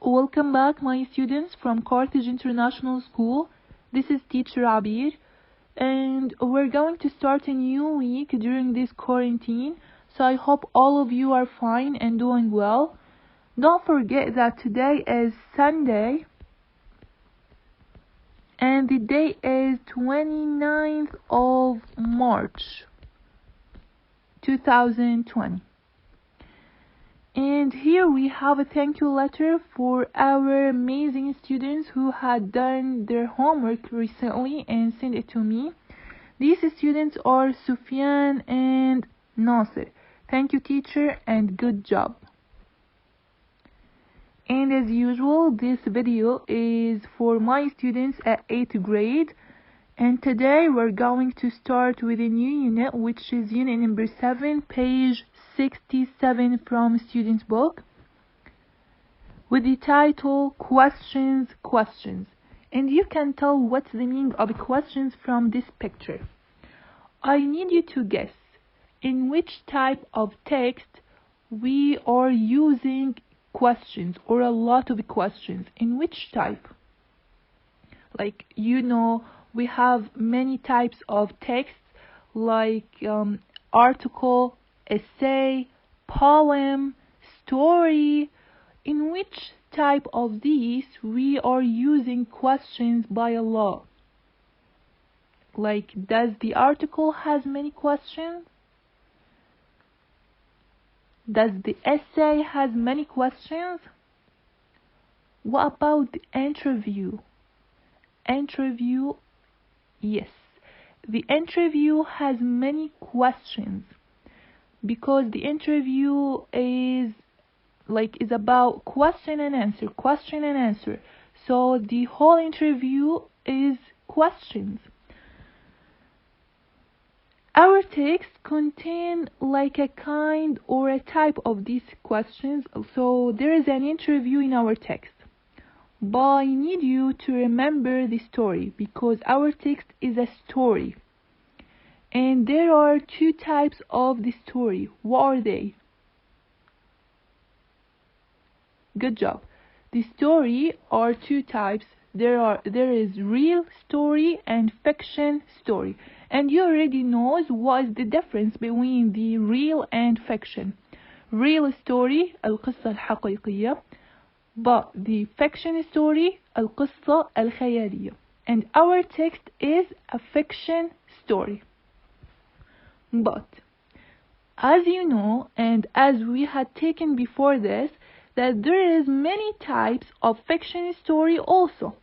Welcome back, my students from Carthage International School. This is teacher Abeer, and we're going to start a new week during this quarantine, so I hope all of you are fine and doing well. Don't forget that today is Sunday, and the date is 29th of March 2020. And here we have a thank you letter for our amazing students who had done their homework recently and sent it to me. These students are Sufyan and Nasir. Thank you, teacher, and good job. And as usual, this video is for my students at 8th grade. And today we're going to start with a new unit, which is unit number 7, page 67 from student's book, with the title Questions. And you can tell what's the meaning of questions from this picture. I need you to guess in which type of text we are using questions, or a lot of questions. In which type? Like, we have many types of texts, like article, essay, poem, story. In which type of these we are using questions by a lot? Like, does the article has many questions? Does the essay has many questions? What about the interview? Yes, the interview has many questions, because the interview is about question and answer. So the whole interview is questions. Our text contain like a kind or a type of these questions. So there is an interview in our text. But I need you to remember the story, because our text is a story. And there are two types of the story. What are they? Good job. The story are two types. There is real story and fiction story. And you already know what is the difference between the real and fiction. Real story, القصة الحقيقية. But the fiction story, القصة الخيالية. And our text is a fiction story. But, as you know, and as we had taken before this, that there is many types of fiction story also.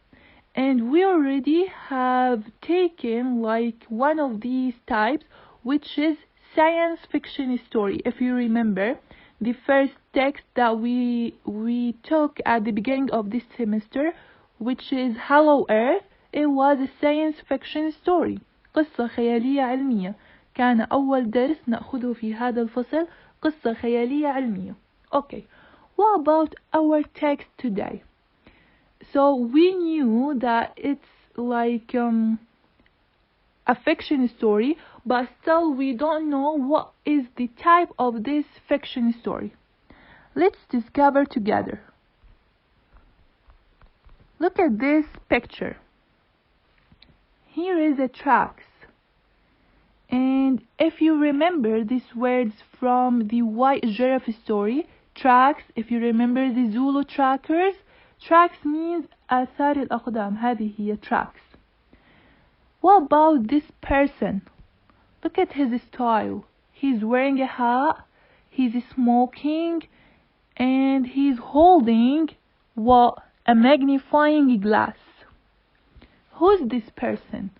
And we already have taken like one of these types, which is science fiction story. If you remember, the first text that we took at the beginning of this semester, which is Hello Earth, it was a science fiction story. قصة خيالية علمية. كان أول درس نأخذه في هذا الفصل قصة خيالية علمية. Okay, what about our text today? So we knew that it's like a fiction story, but still we don't know what is the type of this fiction story. Let's discover together. Look at this picture. Here is a tracks. And if you remember these words from the white giraffe story, tracks, if you remember the Zulu trackers, tracks means آثار الأقدام. هذه هي tracks. What about this person? Look at his style. He's wearing a hat, he's smoking, and he's holding a magnifying glass. Who's this person?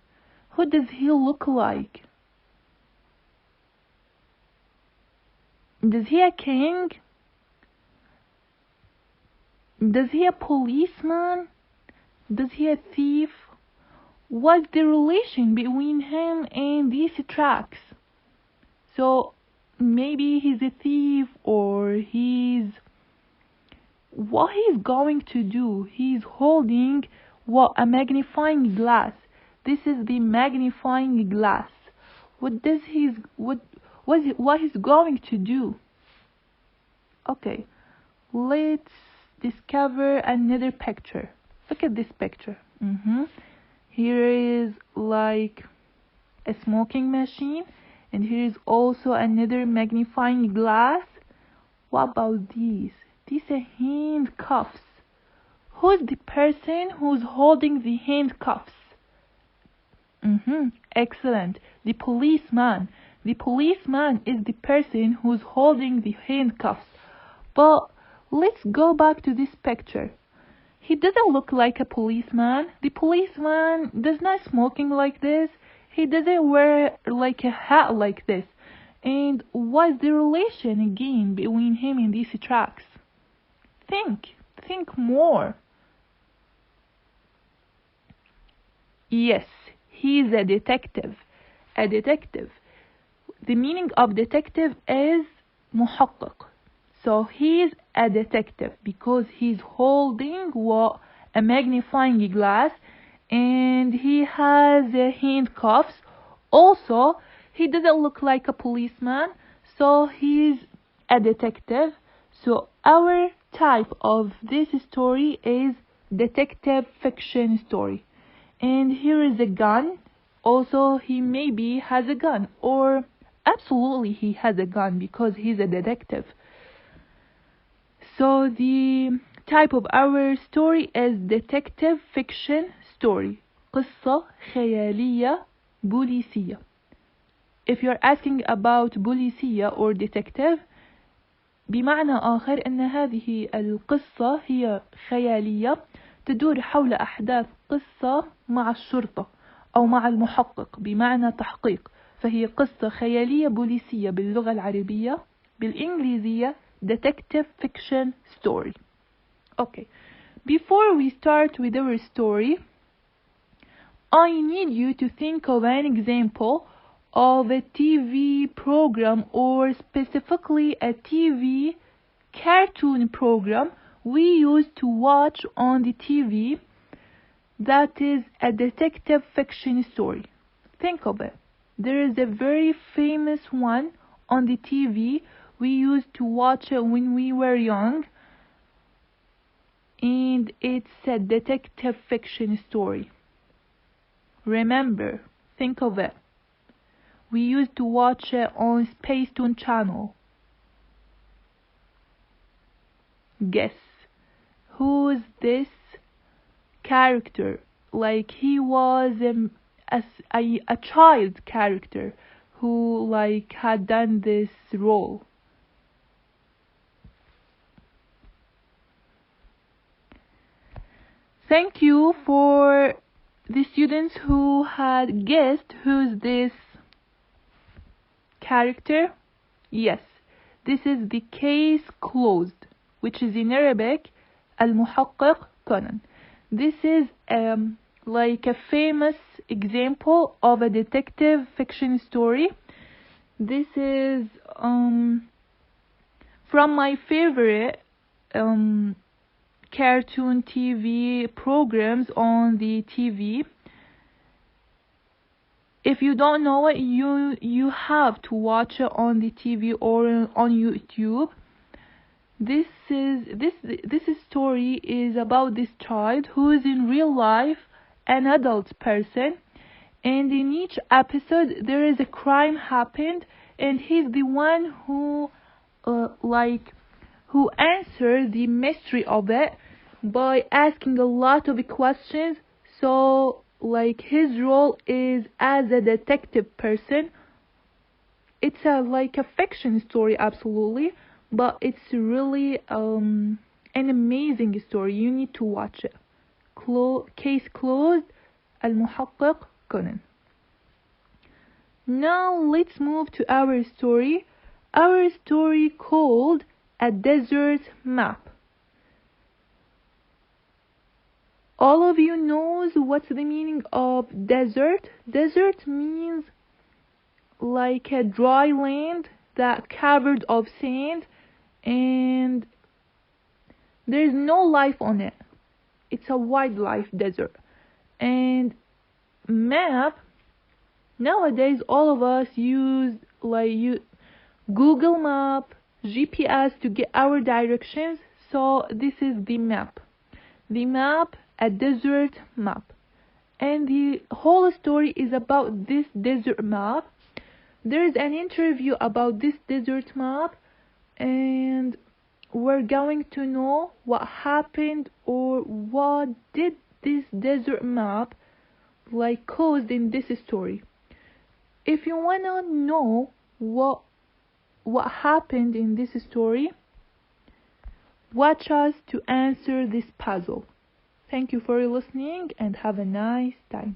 Who does he look like? Does he a king? Does he a policeman? Does he a thief? What's the relation between him and these tracks? So maybe he's a thief, or what he's going to do? He's holding a magnifying glass. This is the magnifying glass. What he's going to do? Okay, let's discover another picture. Look at this picture. Here is like a smoking machine, and here is also another magnifying glass. What about these? These are handcuffs. Who's the person who's holding the handcuffs? Excellent. The policeman. The policeman is the person who's holding the handcuffs. But let's go back to this picture. He doesn't look like a policeman. The policeman does not smoking like this. He doesn't wear like a hat like this. And what's the relation again between him and these tracks? Think more. Yes, he's a detective. A detective. The meaning of detective is محقق. So he's a detective because he's holding a magnifying glass, and he has handcuffs. Also, he doesn't look like a policeman, so he's a detective. So our type of this story is detective fiction story. And here is a gun. Also, he maybe has a gun, or absolutely he has a gun because he's a detective. So the type of our story is detective fiction story. قصة خيالية بوليسية. If you're asking about بوليسية or detective, بمعنى آخر أن هذه القصة هي خيالية تدور حول أحداث قصة مع الشرطة أو مع المحقق بمعنى تحقيق. فهي قصة خيالية بوليسية باللغة العربية، بالإنجليزية detective fiction story. Okay, before we start with our story, I need you to think of an example of a TV program, or specifically a TV cartoon program we used to watch on the TV that is a detective fiction story. Think of it. There is a very famous one on the TV. We used to watch it when we were young, and it's a detective fiction story. Remember, think of it. We used to watch it on Space Toon channel. Guess, who's this character? Like he was a child character who like had done this role. Thank you for the students who had guessed who's this character. Yes, this is the case closed, which is in Arabic المحقق كونان. This is like a famous example of a detective fiction story. This is from my favorite cartoon TV programs on the TV. If you don't know it, you have to watch it on the TV or on YouTube. This story is about this child who is in real life an adult person, and in each episode there is a crime happened, and he's the one who who answers the mystery of it by asking a lot of questions. So like his role is as a detective person. It's like a fiction story, absolutely, but it's really an amazing story. You need to watch it. Case closed, المحقق كونان. Now let's move to our story. Our story called A Desert Map. All of you knows what's the meaning of desert? Desert means like a dry land that covered of sand, and there's no life on it. It's a wildlife desert. And map, nowadays all of us use Google Map, GPS to get our directions. So this is the map. The map, a desert map. And the whole story is about this desert map. There is an interview about this desert map, and we're going to know what happened or what did this desert map like caused in this story. If you wanna know what happened in this story, watch us to answer this puzzle. Thank you for listening and have a nice time.